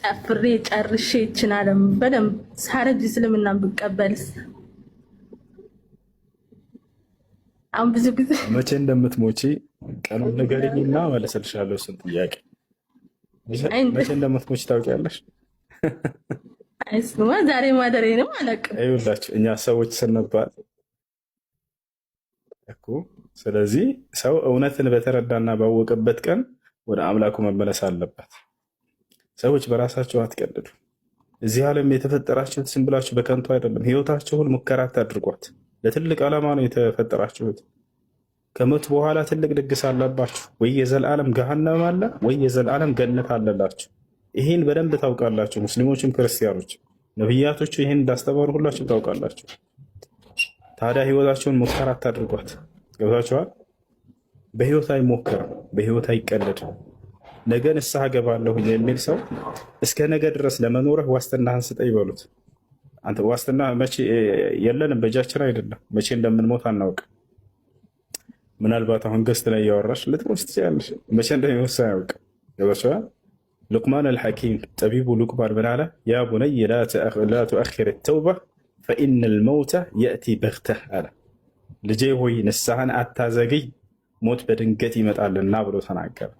ጨፍሬ ጨርሼ ይችን ዓለም በደንብ ሳረጅ እስልምና ብቀበልስ? አሁን ብዙ ጊዜ መቼ እንደምትሞቺ ቀኑን ንገሪኝና መለስልሻለሁ። እሱን ጥያቄ መቼ እንደምትሞቺ ታውቂያለሽ? አይስማ ዛሬ ማደሬንም አላውቅም። ይኸውላችሁ እኛ ሰዎች ስንባል እኮ ስለዚህ ሰው እውነትን በተረዳና ባወቀበት ቀን ወደ አምላኩ መመለስ አለበት። ሰዎች በራሳቸው አትቀልዱ። እዚህ ዓለም የተፈጠራችሁት ዝም ብላችሁ በከንቱ አይደለም። ህይወታችሁን ሙከራ አድርጓት። ለትልቅ ዓላማ ነው የተፈጠራችሁት። ከሞት በኋላ ትልቅ ድግስ አለባችሁ። ወይ የዘላለም ገሃነም አለ፣ ወይ የዘላለም ገነት አለላችሁ። ይህን በደንብ ታውቃላችሁ። ሙስሊሞችም ክርስቲያኖች፣ ነቢያቶቹ ይህን እንዳስተማሩ ሁላችሁ ታውቃላችሁ። ታዲያ ህይወታችሁን ሙከራ አድርጓት። ገብታችኋል? በህይወት አይሞከርም፣ በህይወት አይቀለድም። ነገ ንስሐ ገባለሁ የሚል ሰው እስከ ነገ ድረስ ለመኖርህ ዋስትናህን ስጠኝ ይበሉት። አንተ ዋስትና መቼ የለንም፣ በእጃችን አይደለም። መቼ እንደምንሞት አናውቅም። ምናልባት አሁን ገስት ላይ እያወራሽ ልትሞት ትችላለሽ። መቼ እንደሚወሳ አያውቅም። ገብታችኋል? ሉቅማን አልሐኪም ጠቢቡ ሉቅማን ምን አለ? ያ ቡነይ ላ ቱአኺር ተውባ ፈኢነ ልመውተ የእቲ በግተህ አለ። ልጄ ሆይ ንስሐን አታዘግይ፣ ሞት በድንገት ይመጣልና ብሎ ተናገረ።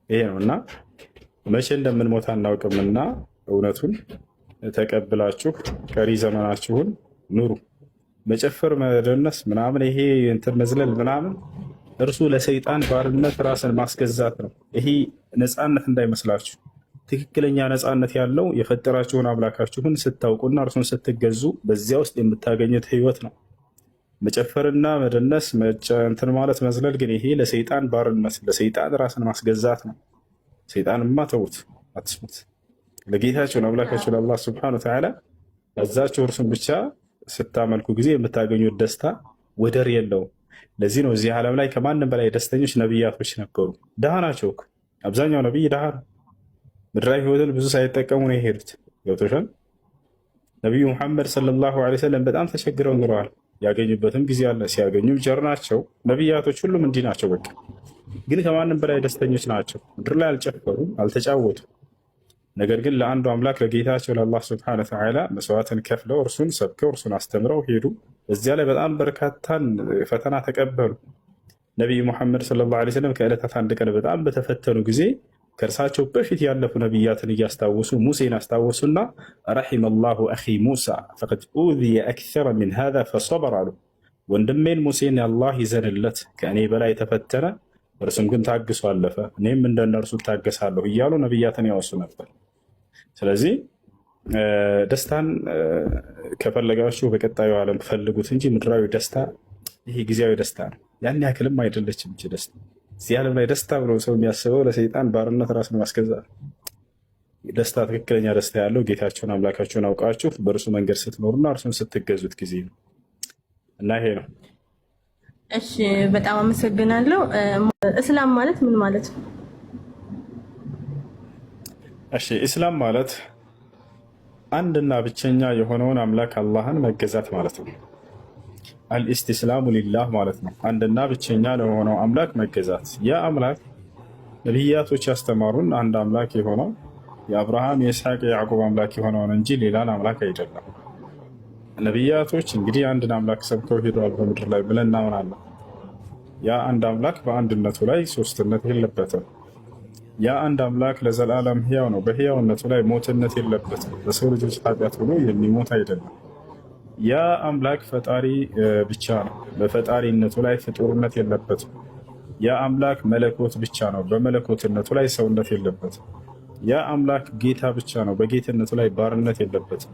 ይሄ ነው እና መቼ እንደምንሞት አናውቅምና እውነቱን ተቀብላችሁ ቀሪ ዘመናችሁን ኑሩ። መጨፈር፣ መደነስ ምናምን ይሄ እንትን መዝለል ምናምን እርሱ ለሰይጣን ባርነት ራስን ማስገዛት ነው። ይሄ ነፃነት እንዳይመስላችሁ። ትክክለኛ ነፃነት ያለው የፈጠራችሁን አምላካችሁን ስታውቁና እርሱን ስትገዙ በዚያ ውስጥ የምታገኙት ህይወት ነው። መጨፈርና መደነስ እንትን ማለት መዝለል ግን ይሄ ለሰይጣን ባርነት፣ ለሰይጣን ራስን ማስገዛት ነው። ሰይጣንማ ተዉት፣ አትስሙት። ለጌታችሁ ለአምላካችሁ ለአላህ ሱብሓነሁ ወተዓላ እዛችሁ እርሱን ብቻ ስታመልኩ ጊዜ የምታገኙት ደስታ ወደር የለውም። ለዚህ ነው እዚህ ዓለም ላይ ከማንም በላይ ደስተኞች ነቢያቶች ነበሩ። ድሃ ናቸው እኮ አብዛኛው ነቢይ ድሃ ነው። ምድራዊ ህይወትን ብዙ ሳይጠቀሙ ነው የሄዱት። ገብቶሻል? ነቢዩ ሙሐመድ ሰለላሁ ዐለይሂ ወሰለም በጣም ተቸግረው ኑረዋል። ያገኙበትም ጊዜ አለ። ሲያገኙ ቸር ናቸው። ነቢያቶች ሁሉም እንዲህ ናቸው። በቃ ግን ከማንም በላይ ደስተኞች ናቸው። ምድር ላይ አልጨፈሩም፣ አልተጫወቱም። ነገር ግን ለአንዱ አምላክ ለጌታቸው ለአላህ ሱብሓነሁ ወተዓላ መስዋዕትን ከፍለው እርሱን ሰብከው እርሱን አስተምረው ሄዱ። እዚያ ላይ በጣም በርካታን ፈተና ተቀበሉ። ነቢዩ ሙሐመድ ሰለላሁ ዐለይሂ ወሰለም ከዕለታት አንድ ቀን በጣም በተፈተኑ ጊዜ ከእርሳቸው በፊት ያለፉ ነቢያትን እያስታወሱ ሙሴን አስታወሱና ረሒመ ላሁ አኺ ሙሳ ፈቀድ ኡዚየ አክሰረ ሚን ሃዛ ፈሰበር አሉ። ወንድሜን ሙሴን አላህ ይዘንለት፣ ከእኔ በላይ የተፈተነ እርሱም ግን ታግሶ አለፈ፣ እኔም እንደነርሱ ታገሳለሁ እያሉ ነቢያትን ያወሱ ነበር። ስለዚህ ደስታን ከፈለጋችሁ በቀጣዩ ዓለም ፈልጉት እንጂ ምድራዊ ደስታ ይሄ ጊዜያዊ ደስታ ነው። ያን ያክልም አይደለችም እቺ ደስታ። እዚህ ዓለም ላይ ደስታ ብሎ ሰው የሚያስበው ለሰይጣን ባርነት ራስን ማስገዛት። ደስታ ትክክለኛ ደስታ ያለው ጌታቸውን አምላካቸውን አውቃችሁ በእርሱ መንገድ ስትኖሩና እርሱን ስትገዙት ጊዜ ነው እና ይሄ ነው። እሺ፣ በጣም አመሰግናለሁ። እስላም ማለት ምን ማለት ነው? እሺ፣ ኢስላም ማለት አንድና ብቸኛ የሆነውን አምላክ አላህን መገዛት ማለት ነው። አልኢስቲስላሙ ሊላህ ማለት ነው። አንድና ብቸኛ ለሆነው አምላክ መገዛት። ያ አምላክ ነቢያቶች ያስተማሩን አንድ አምላክ የሆነው የአብርሃም የኢስሐቅ የያዕቆብ አምላክ የሆነውን እንጂ ሌላን አምላክ አይደለም። ነቢያቶች እንግዲህ አንድን አምላክ ሰብከው ሄደዋል በምድር ላይ ብለን እናምናለን። ያ አንድ አምላክ በአንድነቱ ላይ ሶስትነት የለበትም። ያ አንድ አምላክ ለዘላለም ሕያው ነው። በሕያውነቱ ላይ ሞትነት የለበትም። በሰው ልጆች ኃጢአት ብሎ የሚሞት አይደለም። ያ አምላክ ፈጣሪ ብቻ ነው። በፈጣሪነቱ ላይ ፍጡርነት የለበትም። ያ አምላክ መለኮት ብቻ ነው። በመለኮትነቱ ላይ ሰውነት የለበትም። ያ አምላክ ጌታ ብቻ ነው። በጌትነቱ ላይ ባርነት የለበትም።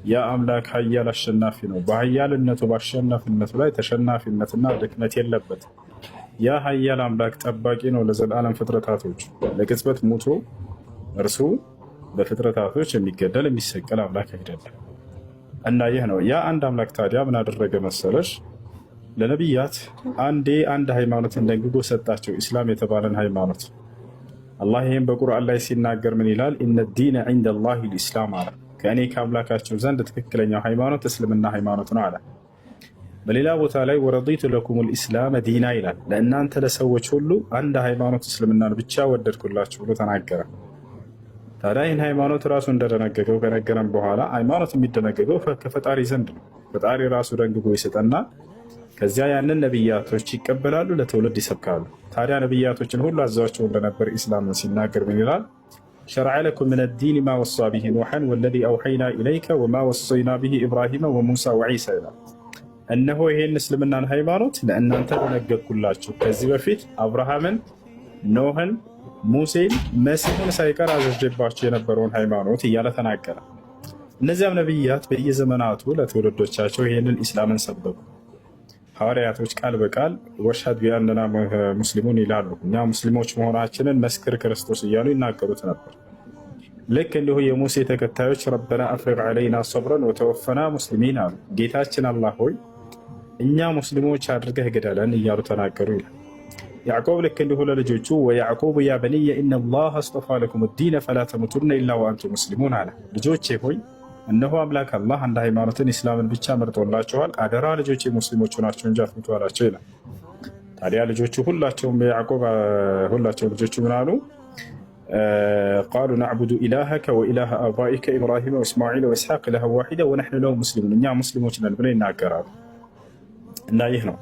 ያ አምላክ ኃያል አሸናፊ ነው። በኃያልነቱ በአሸናፊነቱ ላይ ተሸናፊነትና ድክመት የለበትም። ያ ኃያል አምላክ ጠባቂ ነው ለዘላለም ፍጥረታቶች። ለቅጽበት ሞቶ እርሱ በፍጥረታቶች የሚገደል የሚሰቀል አምላክ አይደለም እና ይህ ነው። ያ አንድ አምላክ ታዲያ ምን አደረገ መሰለሽ? ለነቢያት አንድ ሃይማኖትን ደንግጎ ሰጣቸው፣ ኢስላም የተባለን ሃይማኖት። አላህ ይህም በቁርአን ላይ ሲናገር ምን ይላል? ኢነ ዲነ ዒንደ ላሂ ልኢስላም አለ። ከእኔ ከአምላካቸው ዘንድ ትክክለኛው ሃይማኖት እስልምና ሃይማኖት ነው አለ። በሌላ ቦታ ላይ ወረዲቱ ለኩም ልኢስላም ዲና ይላል። ለእናንተ ለሰዎች ሁሉ አንድ ሃይማኖት እስልምናን ብቻ ወደድኩላችሁ ብሎ ተናገረ። ታዲያ ይህን ሃይማኖት ራሱ እንደደነገገው ከነገረን በኋላ ሃይማኖት የሚደነገገው ከፈጣሪ ዘንድ ነው። ፈጣሪ ራሱ ደንግጎ ይሰጠና ከዚያ ያንን ነቢያቶች ይቀበላሉ፣ ለትውልድ ይሰብካሉ። ታዲያ ነቢያቶችን ሁሉ አዘዋቸው እንደነበር ኢስላምን ሲናገር ምን ይላል? ሸረዐ ለኩም ሚነ ዲን ማ ወሳ ቢሂ ኑሐን ወለዚ አውሐይና ኢለይከ ወማ ወሰይና ቢሂ ኢብራሂመ ወሙሳ ወዒሳ ይላል። እነሆ ይሄን እስልምናን ሃይማኖት ለእናንተ ደነገግኩላችሁ ከዚህ በፊት አብርሃምን፣ ኖህን፣ ሙሴን፣ መሲህን ሳይቀር አዘዤባቸው የነበረውን ሃይማኖት እያለ ተናገረ። እነዚያም ነቢያት በየዘመናቱ ለትውልዶቻቸው ይህንን ኢስላምን ሰበኩ። ሐዋርያቶች ቃል በቃል ወሽሀድ ቢአንና ሙስሊሙን ይላሉ፣ እኛ ሙስሊሞች መሆናችንን መስክር ክርስቶስ እያሉ ይናገሩት ነበር። ልክ እንዲሁ የሙሴ ተከታዮች ረበና አፍሪግ ዐለይና ሰብረን ወተወፈና ሙስሊሚን አሉ፣ ጌታችን አላህ ሆይ እኛ ሙስሊሞች አድርገህ ግደለን እያሉ ተናገሩ ይላል። ያዕቆብ ልክ እንዲሁ ለልጆቹ ወያዕቆብ ያ በንየ ኢነላህ አስጠፋ ለኩም ዲነ ፈላ ተሙቱነ ኢላ ወአንቱም ሙስሊሙን አለ። ልጆቼ ሆይ እነሆ አምላክ አላህ አንድ ሃይማኖትን ኢስላምን ብቻ መርጦላችኋል፣ አደራ ልጆቼ ሙስሊሞች ሆናችሁ እንጂ አትሙቱ አላቸው ይላል። ታዲያ ልጆቹ ሁላቸውም የያዕቆብ ሁላቸው ልጆቹ ምን አሉ? ቃሉ ነዕቡዱ ኢላሀከ ወኢላሀ አባኢከ ኢብራሂመ ወእስማዒል ወኢስሐቅ ኢላሀን ዋሒደ ወነሕኑ ለሁ ሙስሊሙን፣ እኛ ሙስሊሞች ነን ብለው ይናገራሉ። እና ይህ ነው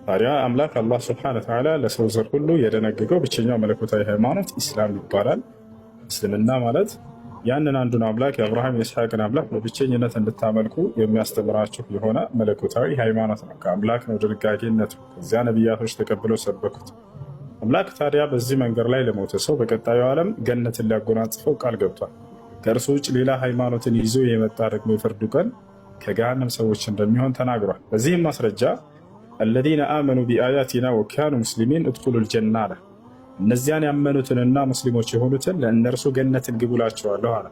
ታዲያ አምላክ አላህ ስብሐነ ወተዓላ ለሰው ዘር ሁሉ የደነገገው ብቸኛው መለኮታዊ ሃይማኖት ኢስላም ይባላል። እስልምና ማለት ያንን አንዱን አምላክ የአብርሃም የኢስሐቅን አምላክ በብቸኝነት እንድታመልኩ የሚያስተምራችሁ የሆነ መለኮታዊ ሃይማኖት ነው። ከአምላክ ነው ድንጋጌነቱ። ከዚያ ነቢያቶች ተቀብለው ሰበኩት። አምላክ ታዲያ በዚህ መንገድ ላይ ለሞተ ሰው በቀጣዩ ዓለም ገነትን ሊያጎናጽፈው ቃል ገብቷል። ከእርሱ ውጭ ሌላ ሃይማኖትን ይዞ የመጣ ደግሞ የፍርዱ ቀን ከገሃነም ሰዎች እንደሚሆን ተናግሯል። በዚህም ማስረጃ አለዚነ አመኑ ቢአያቲና ወካኑ ሙስሊሚን እድኹሉል ጀና አለ። እነዚያን ያመኑትንና ሙስሊሞች የሆኑትን ለእነርሱ ገነትን ግቡ እላቸዋለሁ አለ።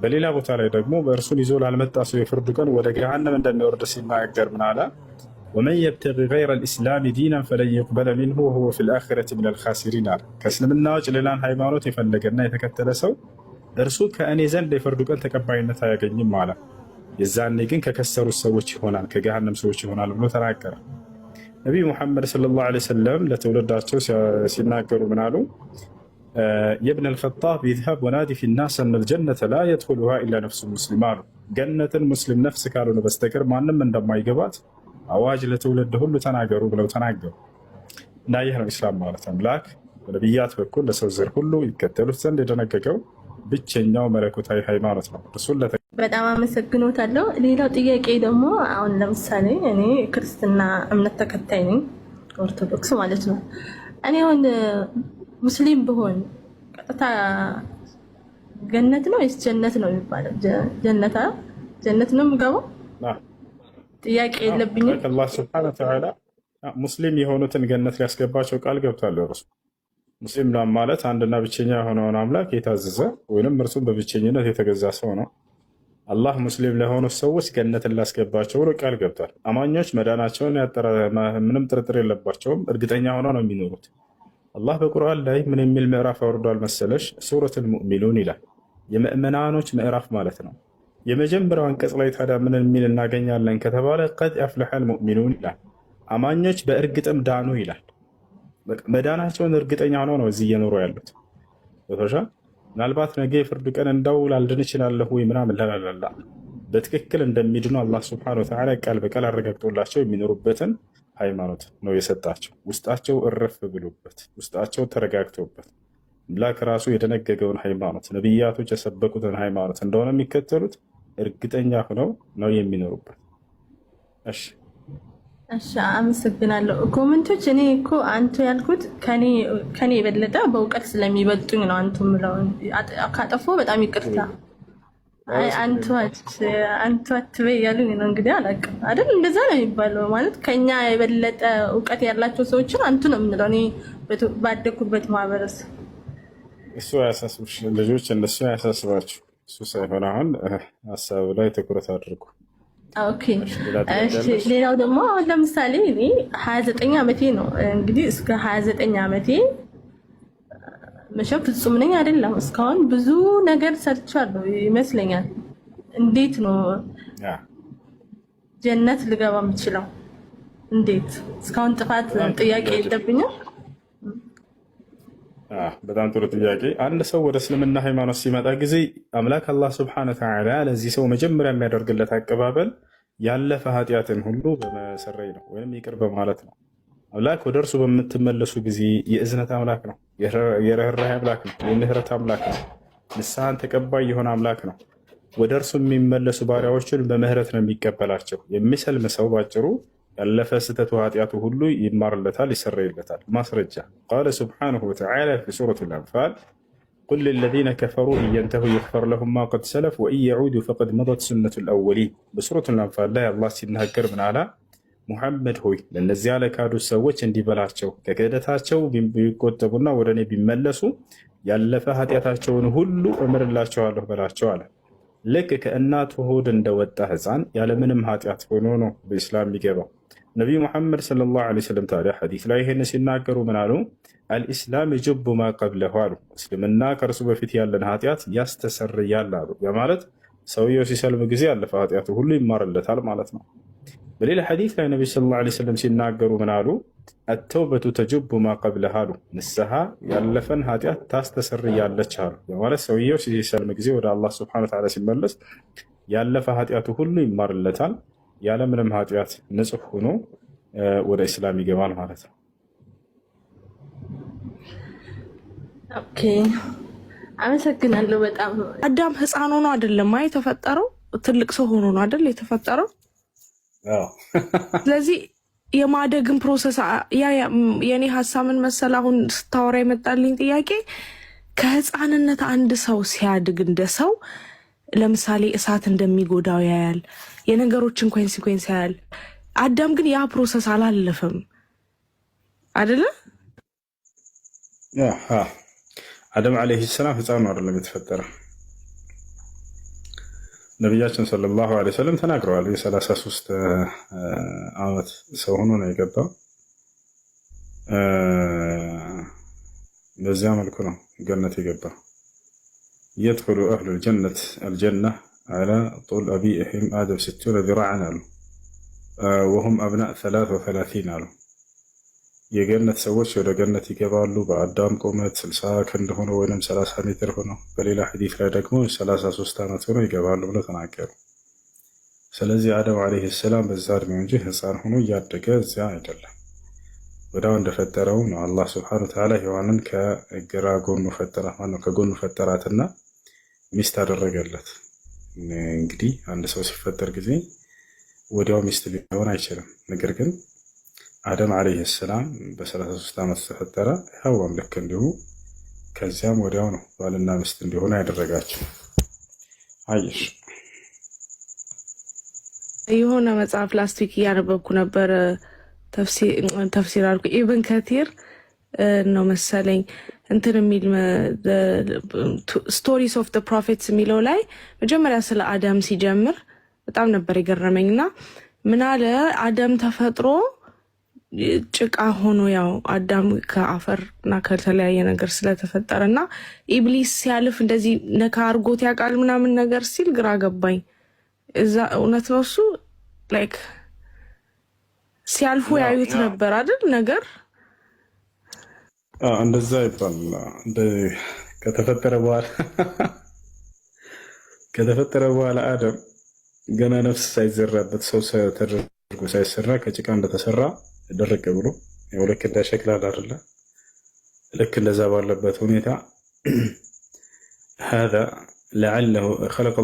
በሌላ ቦታ ላይ ደግሞ በእርሱን ይዞ ላልመጣ ሰው የፍርዱ ቀን ወደ ገሃነም እንደሚወርድ ሲናገር ምን አለ? ወመን የብተጊ ገይረ ልእስላሚ ዲናን ፈለን ዩቅበለ ሚንሁ ወሁወ ፊል አኺረቲ ሚነል ኻሲሪን አለ። ከእስልምና ውጭ ሌላን ሃይማኖት የፈለገና የተከተለ ሰው እርሱ ከእኔ ዘንድ የፍርዱ ቀን ተቀባይነት አያገኝም አለ። የዛኔ ግን ከከሰሩት ሰዎች ይሆናል፣ ከገሃነም ሰዎች ይሆናል ብሎ ተናገረ። ነቢዩ ሙሐመድ ሰለላሁ ዐለይሂ ወሰለም ለትውልዳቸው ሲናገሩ ምን አሉ? የብነ ልኸጣብ ኢዝሀብ ወናዲ ፊናስ አነ ልጀነተ ላ የድኹሉሃ ኢላ ነፍሱ ሙስሊም አሉ። ገነትን ሙስሊም ነፍስ ካልሆነ በስተቀር ማንም እንደማይገባት አዋጅ ለትውልድ ሁሉ ተናገሩ ብለው ተናገሩ። እና ይህ ነው ኢስላም ማለት። አምላክ በነቢያት በኩል ለሰው ዘር ሁሉ ይከተሉት ዘንድ የደነገገው ብቸኛው መለኮታዊ ሃይማኖት ነው። እርሱን በጣም አመሰግኖታለሁ። ሌላው ጥያቄ ደግሞ አሁን ለምሳሌ እኔ ክርስትና እምነት ተከታይ ነኝ፣ ኦርቶዶክስ ማለት ነው። እኔ አሁን ሙስሊም ብሆን ቀጥታ ገነት ነው ወይስ ጀነት ነው የሚባለው? ጀነት ነው የምገባው? ጥያቄ የለብኝም። አላህ ሱብሓነሁ ወተዓላ ሙስሊም የሆኑትን ገነት ሊያስገባቸው ቃል ገብቷል። እርሱ ሙስሊም ማለት አንድና ብቸኛ የሆነውን አምላክ የታዘዘ ወይም እርሱም በብቸኝነት የተገዛ ሰው ነው። አላህ ሙስሊም ለሆኑት ሰዎች ገነትን ላስገባቸው ብሎ ቃል ገብቷል። አማኞች መዳናቸውን ምንም ጥርጥር የለባቸውም፣ እርግጠኛ ሆነው ነው የሚኖሩት። አላህ በቁርአን ላይ ምን የሚል ምዕራፍ አውርዷል መሰለሽ? ሱረቱል ሙእሚኑን ይላል። የምእመናኖች ምዕራፍ ማለት ነው። የመጀመሪያው አንቀጽ ላይ ታዲያ ምን የሚል እናገኛለን ከተባለ ቀድ አፍለሐል ሙእሚኑን ይላል። አማኞች በእርግጥም ዳኑ ይላል። መዳናቸውን እርግጠኛ ሆነው ነው እዚህ እየኖሩ ያሉት። ምናልባት ነገ የፍርዱ ቀን እንዳው ላልድን እችላለሁ ወይ ምናምን ላላላ በትክክል እንደሚድኑ አላህ ሱብሓነሁ ወተዓላ ቃል በቃል አረጋግጦላቸው የሚኖሩበትን ሃይማኖት ነው የሰጣቸው። ውስጣቸው እረፍ ብሎበት፣ ውስጣቸው ተረጋግቶበት አምላክ ራሱ የደነገገውን ሃይማኖት ነቢያቶች የሰበኩትን ሃይማኖት እንደሆነ የሚከተሉት እርግጠኛ ሆነው ነው የሚኖሩበት። እሺ አመሰግናለሁ። ኮሜንቶች እኔ እኮ አንቱ ያልኩት ከኔ የበለጠ በእውቀት ስለሚበልጡኝ ነው አንቱ ምለው። ካጠፎ በጣም ይቅርታ። አይ አንቱ አትበይ ያሉኝ ነው እንግዲህ አላውቅም አይደል? እንደዛ ነው የሚባለው ማለት ከኛ የበለጠ እውቀት ያላቸው ሰዎችን አንቱ ነው የምንለው። እኔ ባደኩበት ማህበረሰብ እሱ አያሳስብሽ፣ ልጆች እነሱ አያሳስባችሁ። እሱ ሳይሆን አሁን ሀሳቡ ላይ ትኩረት አድርጉ። ኦኬ ሌላው ደግሞ አሁን ለምሳሌ እኔ 29 ዓመቴ ነው እንግዲህ እስከ 29 ዓመቴ መቼም ፍጹም ነኝ አይደለም። እስካሁን ብዙ ነገር ሰርቻለሁ ይመስለኛል። እንዴት ነው ጀነት ልገባ የምችለው? እንዴት እስካሁን ጥፋት ጥያቄ የለብኝም። በጣም ጥሩ ጥያቄ። አንድ ሰው ወደ እስልምና ሃይማኖት ሲመጣ ጊዜ አምላክ አላህ ሱብሓነሁ ወተዓላ ለዚህ ሰው መጀመሪያ የሚያደርግለት አቀባበል ያለፈ ኃጢአትን ሁሉ በመሰረይ ነው ወይም ይቅር በማለት ነው። አምላክ ወደ እርሱ በምትመለሱ ጊዜ የእዝነት አምላክ ነው፣ የርህራሄ አምላክ ነው፣ የምህረት አምላክ ነው፣ ንስሐን ተቀባይ የሆነ አምላክ ነው። ወደ እርሱ የሚመለሱ ባሪያዎችን በምህረት ነው የሚቀበላቸው። የሚሰልም ሰው ባጭሩ ያለፈ ስህተቱ ኃጢአቱ ሁሉ ይማርለታል፣ ይሰረይለታል። ማስረጃ ቃለ ሱብሓነሁ ወተዓላ ፊ ሱረቲል አንፋል ቁል ሊለዚነ ከፈሩ ኢየንተሁ ይግፈር ለሁም ማ ቀድ ሰለፍ ወኢን የዑዱ ፈቀድ መደት ሱነቱል አወሊን። በሱረቱል አንፋል ላይ አላህ ሲናገር ምን አለ? ሙሐመድ ሆይ ለእነዚያ ለካዱት ሰዎች እንዲህ በላቸው ከክህደታቸው ቢቆጠቡና ወደ እኔ ቢመለሱ ያለፈ ኃጢአታቸውን ሁሉ እምርላቸዋለሁ በላቸው አለ። ልክ ከእናቱ ሆድ እንደወጣ ሕፃን ያለምንም ኃጢአት ሆኖ ነው በኢስላም የሚገባው። ነቢዩ ሙሐመድ ሰለላሁ ዐለይሂ ወሰለም ታዲያ ሐዲስ ላይ ይህን ሲናገሩ ምን አሉ? አልኢስላም የጅቡ ማ ቀብለሁ አሉ። እስልምና ከእርሱ በፊት ያለን ኃጢአት ያስተሰርያል አሉ። በማለት ሰውየው ሲሰልም ጊዜ ያለፈ ኃጢአቱ ሁሉ ይማርለታል ማለት ነው። በሌላ ሐዲስ ላይ ነቢ ሰለላሁ ዐለይሂ ወሰለም ሲናገሩ ምን አሉ? አተውበቱ ተጅቡ ማ ቀብለሃ አሉ። ንስሐ ያለፈን ኃጢአት ታስተሰርያለች አሉ። በማለት ሰውየው ሲሰልም ጊዜ ወደ አላህ ሱብሓነሁ ወተዓላ ሲመለስ ያለፈ ኃጢአቱ ሁሉ ይማርለታል፣ ያለምንም ኃጢአት ንጹሕ ሆኖ ወደ ኢስላም ይገባል ማለት ነው። ኦኬ አመሰግናለሁ በጣም። አዳም ህፃን ሆኖ አይደለም የተፈጠረው፣ ትልቅ ሰው ሆኖ ነው አይደል የተፈጠረው? ስለዚህ የማደግን ፕሮሰስ የኔ ሀሳብን መሰል አሁን ስታወራ የመጣልኝ ጥያቄ ከህፃንነት አንድ ሰው ሲያድግ እንደ ሰው ለምሳሌ እሳት እንደሚጎዳው ያያል፣ የነገሮችን ኮንሲኩዌንስ ያያል። አዳም ግን ያ ፕሮሰስ አላለፈም አይደለ? አደም ዓለይሂ ሰላም ህፃን ነው አይደለም የተፈጠረ። ነቢያችን ሰለላሁ ዐለይሂ ወሰለም ተናግረዋል። የ33 ዓመት ሰው ሆኖ ነው የገባው። በዚያ መልኩ ነው ገነት የገባው። የድኹሉ አህሉል ጀነት አልጀና ዐላ ጡል አቢኢሂም አደም 60 ዚራዕን አሉ ወሁም አብናእ 33 አሉ። የገነት ሰዎች ወደ ገነት ይገባሉ በአዳም ቁመት 60 ክንድ ሆኖ ወይም 30 ሜትር ሆኖ፣ በሌላ ሐዲስ ላይ ደግሞ 33 ዓመት ሆኖ ይገባሉ ብለው ተናገሩ። ስለዚህ አደም ዓለይሂ ሰላም በዛ እድሜው እንጂ ህፃን ሆኖ እያደገ እዚያ አይደለም። ወዲያው እንደፈጠረው ነው አላህ ሱብሓነሁ ወተዓላ ሔዋንን ከግራ ጎኑ ፈጠራት፣ ማነው ከጎኑ ፈጠራትና ሚስት አደረገለት። እንግዲህ አንድ ሰው ሲፈጠር ጊዜ ወዲያው ሚስት ሊሆን አይችልም። ነገር ግን አደም ዓለይሂ ሰላም በ33 ዓመት ተፈጠረ። ሐዋም ልክ እንዲሁ ከዚያም ወዲያው ነው ባልና ሚስት እንዲሆኑ ያደረጋቸው። አየሽ፣ የሆነ መጽሐፍ ላስቲክ እያነበብኩ ነበር፣ ተፍሲር አልኩ ኢብን ከቲር ነው መሰለኝ እንትን የሚል ስቶሪስ ኦፍ ዘ ፕሮፌትስ የሚለው ላይ መጀመሪያ ስለ አዳም ሲጀምር በጣም ነበር የገረመኝና ምን አለ? አዳም ተፈጥሮ ጭቃ ሆኖ ያው አዳም ከአፈር እና ከተለያየ ነገር ስለተፈጠረ እና ኢብሊስ ሲያልፍ እንደዚህ ነካ አርጎት ያውቃል ምናምን ነገር ሲል ግራ ገባኝ። እዛ እውነት ነው እሱ ላይክ ሲያልፉ ያዩት ነበር አይደል ነገር እንደዛ ይባላል። ከተፈጠረ በኋላ አዳም ገና ነፍስ ሳይዘራበት ሰው ተደርጎ ሳይሰራ ከጭቃ እንደተሰራ ደረቅ ብሎ ልክ እንደ ሸክላ አይደለ? ልክ እንደዛ ባለበት ሁኔታ هذا لعله خلقه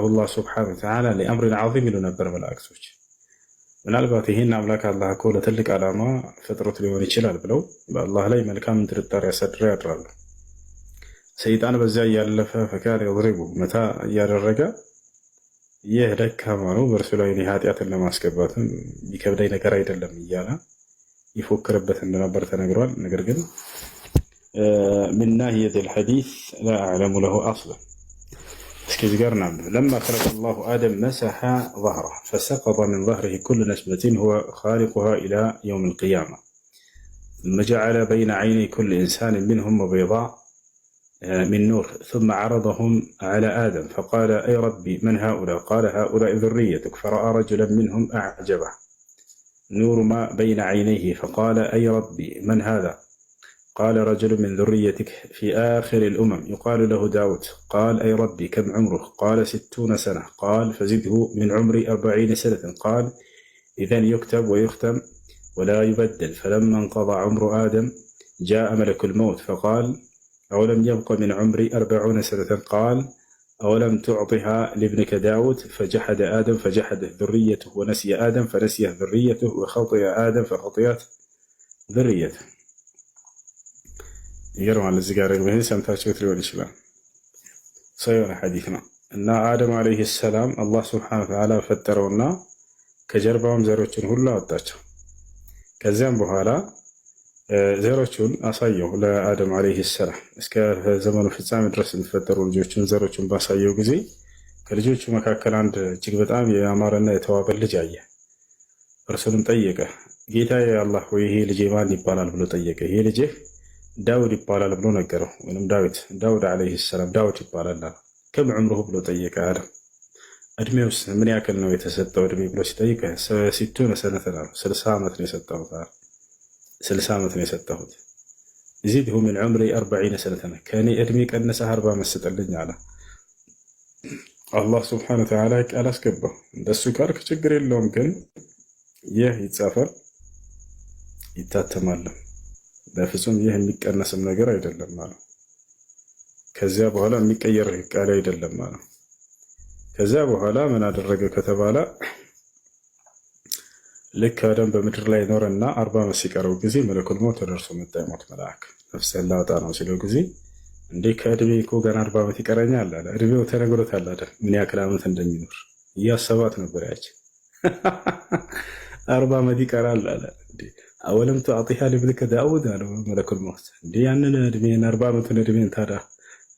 الله سبحانه وتعالى لأمر عظيم ይሉ ነበር መላእክቶች። ምናልባት ይህን አምላክ አላህ እኮ ለትልቅ ዓላማ ፈጥሮት ሊሆን ይችላል ብለው በአላህ ላይ መልካም ጥርጣሬ ያሳድረው ያድራሉ። ሰይጣን በዚያ እያለፈ ፈካለ ይضرቡ መታ እያደረገ ይህ ደካማ ነው በእርሱ ላይ ኃጢአትን ለማስገባትም ይከብዳኝ ነገር አይደለም እያለ ይፎክርበት እንደነበር ተነግሯል። ነገር ግን من ناحية الحديث لا أعلم له أصلا. اسكي ذكرنا لما خلق الله آدم مسح ظهره فسقط من ظهره كل نسمة هو خالقها إلى يوم القيامة، ثم جعل بين عيني كل إنسان منهم بيضاء من نور، ثم عرضهم على آدم فقال أي ربي من هؤلاء؟ قال هؤلاء ذريتك، فرأى رجلا منهم أعجبه نور ما بين عينيه فقال أي ربي من هذا؟ قال رجل من ذريتك في آخر الأمم يقال له داود. قال أي ربي كم عمره؟ قال 60 سنة. قال فزده من عمري 40 سنة. قال إذن يكتب ويختم ولا يبدل. فلما انقضى عمر آدم جاء ملك الموت فقال أولم يبق من عمري 40 سنة؟ قال أولم تعطها لابنك داود؟ فجحد آدم فجحده ذريته، ونسي آدم فنسيه ذريته، وخطئ آدم فخطئت ذريته. يروى الذي قال به سمتاችሁ ሊሆን ይችላል። ሰየሆነ ሐዲስ ነው እና አደም አለይሂ ሰላም አላህ ሱብሓነሁ ወተዓላ ፈጠረውና ከጀርባውም ዘሮችን ሁሉ አወጣቸው። ከዚያም በኋላ ዘሮቹን አሳየው ለአደም አለይሂ ሰላም እስከ ዘመኑ ፍጻሜ ድረስ የሚፈጠሩ ልጆችን ዘሮችን ባሳየው ጊዜ ከልጆቹ መካከል አንድ እጅግ በጣም ያማረና የተዋበ ልጅ አየ። እርሱንም ጠየቀ፣ ጌታዬ አላህ ሆይ ይሄ ልጄ ማን ይባላል ብሎ ጠየቀ። ይሄ ልጄ ዳውድ ይባላል ብሎ ነገረው። ወይም ዳውድ አለይሂ ሰላም ዳውድ ይባላል። ከም ዑምሩሁ ብሎ ጠየቀ። አደም እድሜውስ ምን ያክል ነው የተሰጠው እድሜ ብሎ ሲጠይቀ 60 ሰነተ ነው፣ 60 ዓመት ነው የሰጠሁት። 60 ዓመት ነው የሰጠሁት። ዚድሁ ሚን ዑምሪ 40 ሰነተ ከኔ እድሜ ቀነሰ 40 ዓመት ስጠልኝ አለ። አላህ ሱብሓነሁ ወተዓላ ቃል አስገባው። እንደሱ ካልክ ችግር የለውም፣ ግን ይህ ይጻፋል ይታተማል። በፍጹም ይህ የሚቀነስም ነገር አይደለም ማለት። ከዚያ በኋላ የሚቀየር ቃል አይደለም ማለት። ከዚያ በኋላ ምን አደረገ ከተባለ ልክ አደም በምድር ላይ ኖረና 40 ዓመት ሲቀረው ጊዜ መለኩል ሞት ደርሶ መጣ። የሞት መልአክ ነፍስ ላውጣ ነው ሲለው ጊዜ እንዴ ከእድሜ እኮ ገና 40 ዓመት ይቀረኛል አለ። እድሜው ተነግሮታል አይደል? ምን ያክል ዓመት እንደሚኖር እያሰባት ነበር ያች 40 ዓመት ይቀራል አለ። እንዴ አወለም ተዕጢሃ ለብልከ ዳውድ አለው መለኩል ሞት። እንዴ ያንን እድሜን 40 ዓመቱን እድሜን ታዲያ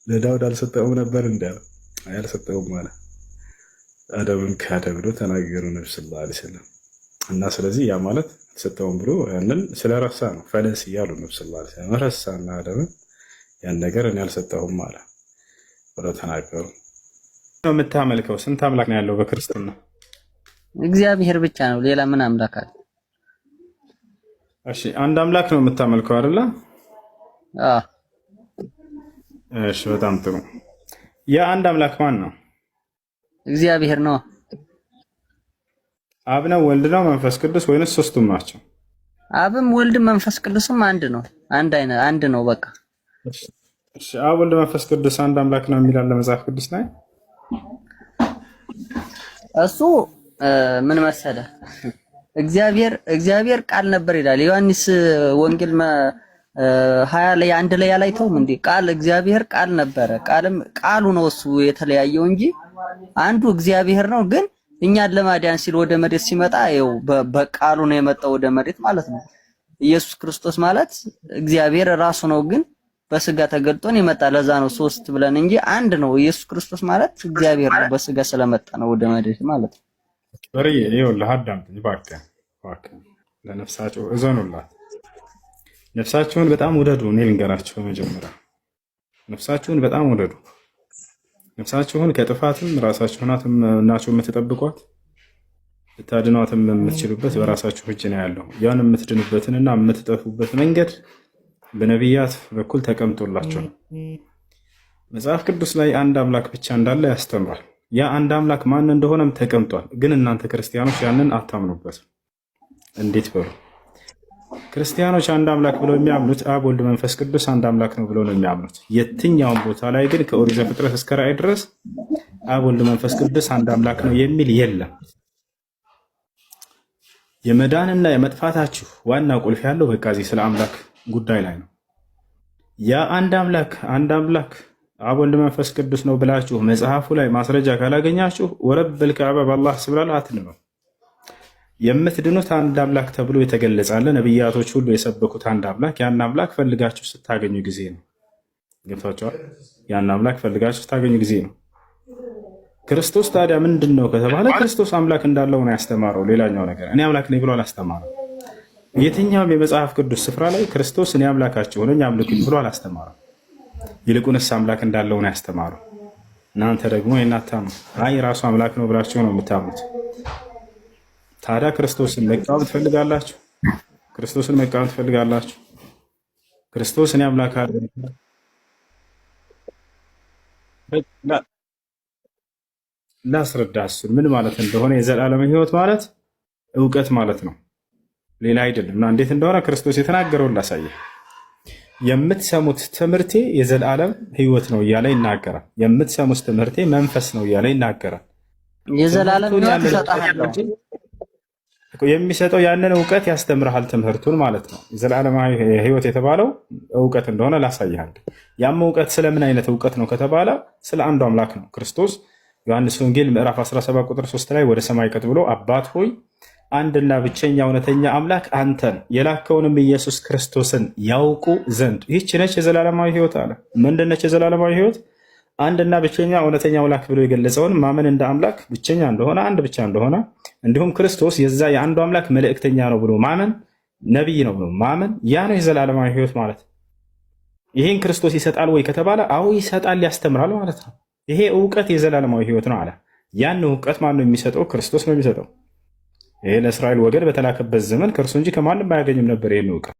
ለዳውድ አልሰጠውም ነበር እንዴ? አልሰጠውም ማለት አደምን ካደ ብሎ ተናገሩ ነብዩ ሰለላሁ ዐለይሂ ወሰለም። እና ስለዚህ ያ ማለት አልሰጠውም ብሎ ያንን ስለረሳ ነው ፈለስ እያሉ ነብዩ ሰለላሁ ዐለይሂ ወሰለም ረሳና አደም ያን ነገር እኔ አልሰጠውም ማለት ብሎ ተናገሩ። ነው የምታመልከው? ስንት አምላክ ነው ያለው በክርስትና? እግዚአብሔር ብቻ ነው፣ ሌላ ምን አምላክ አለ? እሺ አንድ አምላክ ነው የምታመልከው አይደለ? አዎ። እሺ በጣም ጥሩ። ያ አንድ አምላክ ማን ነው? እግዚአብሔር ነው። አብ ነው፣ ወልድ ነው፣ መንፈስ ቅዱስ ወይንስ ሶስቱም ናቸው? አብም ወልድም መንፈስ ቅዱስም አንድ ነው። አንድ ነው በቃ። እሺ አብ ወልድ መንፈስ ቅዱስ አንድ አምላክ ነው የሚላል መጽሐፍ ቅዱስ ላይ። እሱ ምን መሰለ እግዚአብሔር ቃል ነበር ይላል ዮሐንስ ወንጌል 20 ላይ አንድ ላይ ያላይተውም እንዴ? ቃል እግዚአብሔር ቃል ነበረ፣ ቃሉ ነው እሱ የተለያየው እንጂ አንዱ እግዚአብሔር ነው። ግን እኛን ለማዳን ሲል ወደ መሬት ሲመጣ ይኸው በቃሉ ነው የመጣው ወደ መሬት ማለት ነው። ኢየሱስ ክርስቶስ ማለት እግዚአብሔር ራሱ ነው፣ ግን በስጋ ተገልጦን ይመጣ። ለዛ ነው ሶስት ብለን እንጂ አንድ ነው። ኢየሱስ ክርስቶስ ማለት እግዚአብሔር ነው፣ በስጋ ስለመጣ ነው ወደ መሬት ማለት ነው። በርዬ ይኸውልህ አዳምጥ እባክህ ለነፍሳቸው እዘኑላት። ነፍሳችሁን በጣም ውደዱ። እኔ ልንገራችሁ በመጀመሪያ ነፍሳችሁን በጣም ውደዱ። ነፍሳችሁን ከጥፋትም ራሳችሁን ናችሁ የምትጠብቋት፣ ልታድኗትም የምትችሉበት በራሳችሁ እጅ ነው ያለው። ያን የምትድኑበትንና የምትጠፉበት መንገድ በነቢያት በኩል ተቀምጦላችሁ ነው። መጽሐፍ ቅዱስ ላይ አንድ አምላክ ብቻ እንዳለ ያስተምራል። ያ አንድ አምላክ ማን እንደሆነም ተቀምጧል። ግን እናንተ ክርስቲያኖች ያንን አታምኑበትም። እንዴት በሉ? ክርስቲያኖች አንድ አምላክ ብለው የሚያምኑት አብ ወልድ መንፈስ ቅዱስ አንድ አምላክ ነው ብለው ነው የሚያምኑት። የትኛውም ቦታ ላይ ግን ከኦሪት ዘፍጥረት እስከ ራእይ ድረስ አብ ወልድ መንፈስ ቅዱስ አንድ አምላክ ነው የሚል የለም። የመዳንና የመጥፋታችሁ ዋና ቁልፍ ያለው በቃ እዚህ ስለ አምላክ ጉዳይ ላይ ነው። ያ አንድ አምላክ አብ ወልድ መንፈስ ቅዱስ ነው ብላችሁ መጽሐፉ ላይ ማስረጃ ካላገኛችሁ ወረበል ከዕባ በአላህ ስብላል አትድኑ። የምትድኑት አንድ አምላክ ተብሎ የተገለጻለ ነብያቶች ሁሉ የሰበኩት አንድ አምላክ፣ ያን አምላክ ፈልጋችሁ ስታገኙ ጊዜ ነው። ገብታችኋል? ያን አምላክ ፈልጋችሁ ስታገኙ ጊዜ ነው። ክርስቶስ ታዲያ ምንድን ነው ከተባለ ክርስቶስ አምላክ እንዳለው ነው ያስተማረው። ሌላኛው ነገር እኔ አምላክ ነኝ ብሎ አላስተማረም። የትኛውም የመጽሐፍ ቅዱስ ስፍራ ላይ ክርስቶስ እኔ አምላካችሁ ነኝ አምልኩኝ ብሎ አላስተማረም። ይልቁንስ አምላክ እንዳለው ነው ያስተማረው። እናንተ ደግሞ የናታምኑ አይ ራሱ አምላክ ነው ብላችሁ ነው የምታምኑት። ታዲያ ክርስቶስን መቃወም ትፈልጋላችሁ? ክርስቶስን መቃወም ትፈልጋላችሁ? ክርስቶስ እኔ አምላክ ላስረዳ እሱን ምን ማለት እንደሆነ። የዘላለም ሕይወት ማለት እውቀት ማለት ነው፣ ሌላ አይደለም። እና እንዴት እንደሆነ ክርስቶስ የተናገረውን ላሳየህ። የምትሰሙት ትምህርቴ የዘላለም ሕይወት ነው እያለ ይናገራል። የምትሰሙት ትምህርቴ መንፈስ ነው እያለ ይናገራል። የዘላለም ሕይወት እሰጥሃለሁ የሚሰጠው ያንን እውቀት ያስተምርሃል፣ ትምህርቱን ማለት ነው። የዘላለማዊ ሕይወት የተባለው እውቀት እንደሆነ ላሳይሃል። ያም እውቀት ስለምን አይነት እውቀት ነው ከተባለ ስለ አንዱ አምላክ ነው። ክርስቶስ ዮሐንስ ወንጌል ምዕራፍ 17 ቁጥር 3 ላይ ወደ ሰማይ ቀጥ ብሎ አባት ሆይ አንድና ብቸኛ እውነተኛ አምላክ አንተን የላከውንም ኢየሱስ ክርስቶስን ያውቁ ዘንድ ይህች ነች የዘላለማዊ ሕይወት አለ። ምንድነች የዘላለማዊ ሕይወት? አንድና ብቸኛ እውነተኛ አምላክ ብሎ የገለጸውን ማመን እንደ አምላክ ብቸኛ እንደሆነ አንድ ብቻ እንደሆነ እንዲሁም ክርስቶስ የዛ የአንዱ አምላክ መልእክተኛ ነው ብሎ ማመን፣ ነቢይ ነው ብሎ ማመን፣ ያ ነው የዘላለማዊ ሕይወት ማለት። ይህን ክርስቶስ ይሰጣል ወይ ከተባለ አዎ ይሰጣል፣ ያስተምራል ማለት ነው። ይሄ እውቀት የዘላለማዊ ሕይወት ነው አለ። ያን እውቀት ማን ነው የሚሰጠው? ክርስቶስ ነው የሚሰጠው። ይሄ ለእስራኤል ወገን በተላከበት ዘመን ከእርሱ እንጂ ከማንም አያገኝም ነበር ይህን እውቀት።